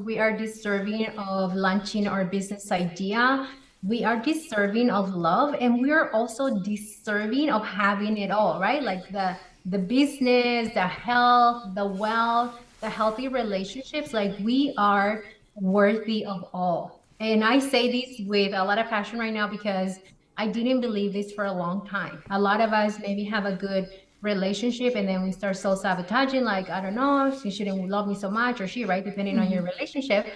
We are deserving of launching our business idea. We are deserving of love, and we are also deserving of having it all, right? Like the business, the health, the wealth, the healthy relationships. Like we are worthy of all. And I say this with a lot of passion right now because I didn't believe this for a long time. A lot of us maybe have a good relationship and then we start self-sabotaging, like, I don't know, she shouldn't love me so much, or she, right, depending on your relationship.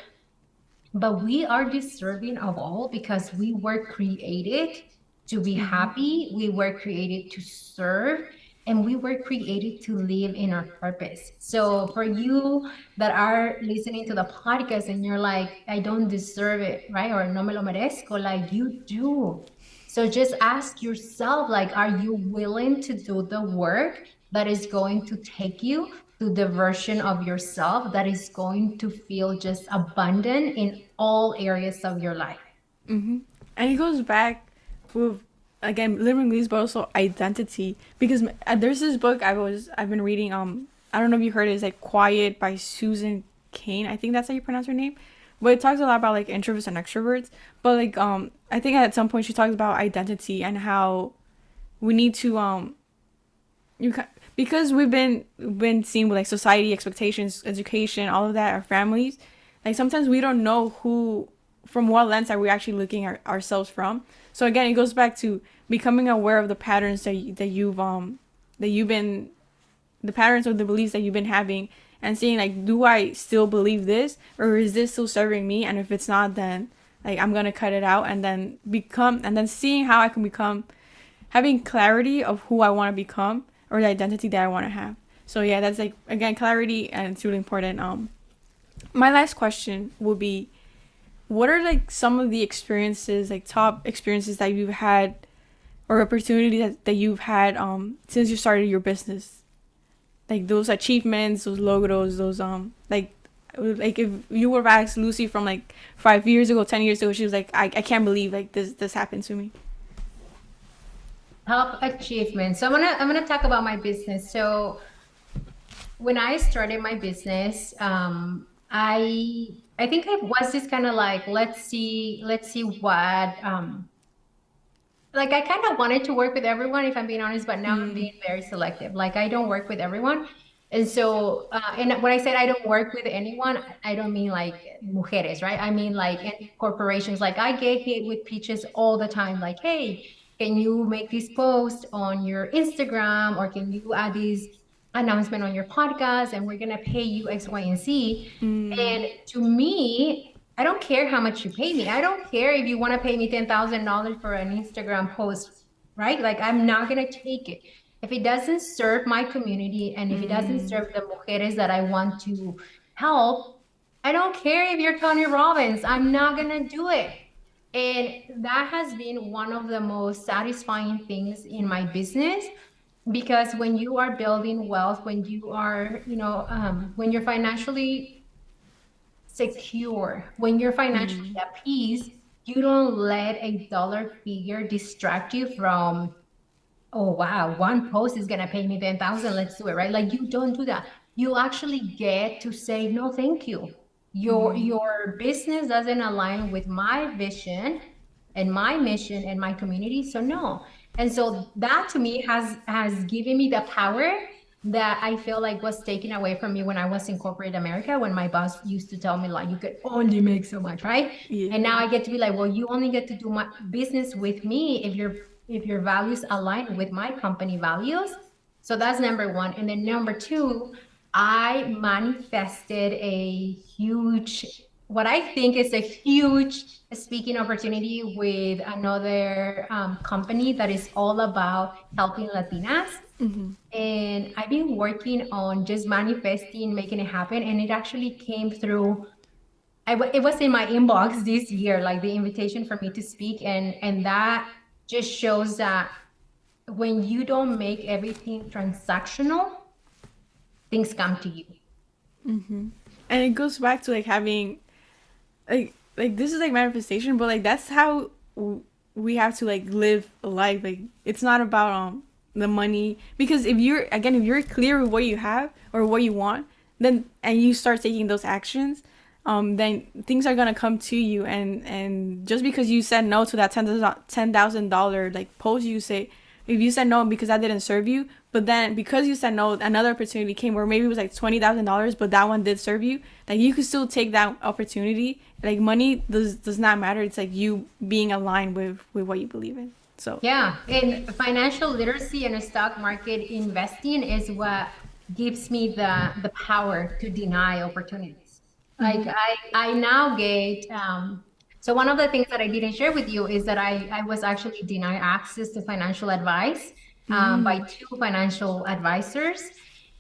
But we are deserving of all because we were created to be happy, we were created to serve, and we were created to live in our purpose. So for you that are listening to the podcast and you're like, I don't deserve it, right? Or no me lo merezco, like you do. So just ask yourself, like, are you willing to do the work that is going to take you to the version of yourself that is going to feel just abundant in all areas of your life? And it goes back with, again, living leads, but also identity. Because there's this book I've been reading. I don't know if you heard it. It's like Quiet by Susan Cain. I think that's how you pronounce her name. But it talks a lot about like introverts and extroverts. But like I think at some point she talks about identity and how we need to because we've been seen with like society expectations, education, all of that, our families. Like sometimes we don't know who, from what lens are we actually looking at ourselves from. So again, it goes back to becoming aware of the patterns that you've been, the patterns or the beliefs that you've been having, and seeing like, do I still believe this, or is this still serving me? And if it's not, then like I'm gonna cut it out, and then seeing how I can become, having clarity of who I want to become, or the identity that I want to have. So yeah, that's like, again, clarity, and it's really important. My last question will be, what are like some of the experiences, like top experiences that you've had, or opportunities that you've had since you started your business? Like those achievements, those logos, those like if you would have asked Lucy from like 5 years ago, 10 years ago, she was like, I can't believe like this happened to me. Top achievement. So I'm gonna talk about my business. So when I started my business, I think I was just kind of like, let's see what like I kind of wanted to work with everyone, if I'm being honest, but now I'm being very selective. Like I don't work with everyone. And so, and when I said I don't work with anyone, I don't mean like mujeres, right? I mean like any corporations. Like I get hit with pitches all the time. Like, hey, can you make this post on your Instagram, or can you add this announcement on your podcast, and we're gonna pay you X, Y, and Z. And to me, I don't care how much you pay me. I don't care if you want to pay me $10,000 for an Instagram post, right? Like I'm not gonna take it. If it doesn't serve my community and if it doesn't serve the mujeres that I want to help, I don't care if you're Tony Robbins. I'm not gonna do it. And that has been one of the most satisfying things in my business, because when you are building wealth, when you are, when you're financially secure, when you're financially at peace, you don't let a dollar figure distract you from, oh wow, one post is gonna pay me 10,000, let's do it, right? Like you don't do that. You actually get to say no, thank you. Your business doesn't align with my vision and my mission and my community, so no. And so that to me has given me the power that I feel like was taken away from me when I was in corporate America, when my boss used to tell me like you could only make so much, right? Yeah. And now I get to be like, well, you only get to do my business with me if your values align with my company values. So that's number one. And then number two, I manifested a huge, what I think is a huge speaking opportunity with another company that is all about helping Latinas. And I've been working on just manifesting, making it happen. And it actually came through, it was in my inbox this year, like the invitation for me to speak. And that just shows that when you don't make everything transactional, things come to you. And it goes back to like having, like this is like manifestation, but like that's how we have to like live a life. Like it's not about the money, because if you're clear with what you have or what you want, then and you start taking those actions, then things are gonna come to you. And just because you said no to that $10,000 like post, you say, if you said no because that didn't serve you, but then because you said no, another opportunity came where maybe it was like $20,000, but that one did serve you. Like you could still take that opportunity. Like money does not matter. It's like you being aligned with what you believe in. So. Yeah, and financial literacy and stock market investing is what gives me the power to deny opportunities. Like I now get so one of the things that I didn't share with you is that I was actually denied access to financial advice by two financial advisors.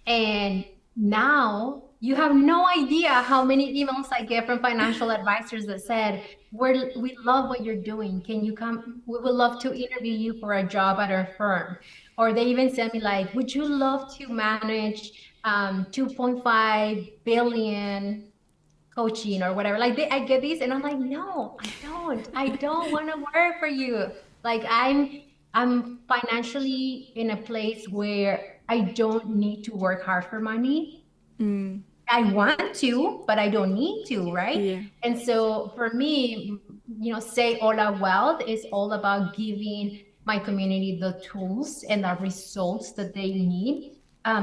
And now you have no idea how many emails I get from financial advisors that said, we love what you're doing. Can you come? We would love to interview you for a job at our firm. Or they even send me like, would you love to manage 2.5 billion coaching or whatever? Like I get these and I'm like, no, I don't. I don't want to work for you. Like I'm financially in a place where I don't need to work hard for money. Mm, I want to, but I don't need to, right? yeah. And so for me, Say Hola Wealth is all about giving my community the tools and the results that they need,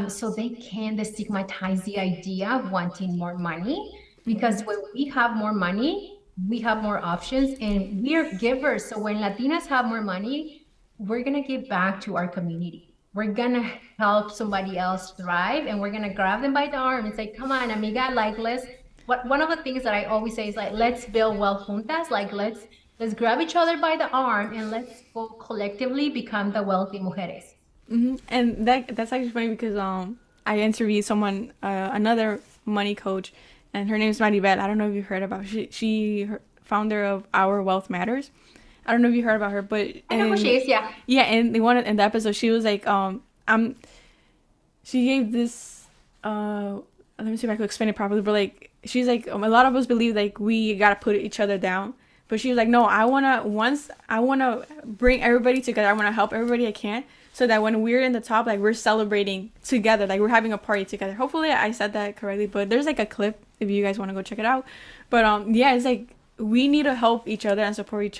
so they can destigmatize the idea of wanting more money. Because when we have more money, we have more options and we're givers. So when Latinas have more money, we're going to give back to our community. We're going to help somebody else thrive and we're going to grab them by the arm and say, come on, amiga, like one of the things that I always say is like, let's build wealth juntas. Like, let's grab each other by the arm and let's go collectively become the wealthy mujeres. And that's actually funny because I interviewed someone, another money coach, and her name is Maribel. I don't know if you heard about her. Her founder of Our Wealth Matters. I don't know if you heard about her, but I know who she is. Yeah. yeah, and they wanted in the episode she was like I'm she gave this let me see if I could explain it properly, but like she's like a lot of us believe like we gotta put each other down, but she was like, no, I wanna bring everybody together. I wanna help everybody I can, so that when we're in the top, like we're celebrating together, like we're having a party together. Hopefully I said that correctly, but there's like a clip if you guys want to go check it out. But yeah, it's like we need to help each other and support each other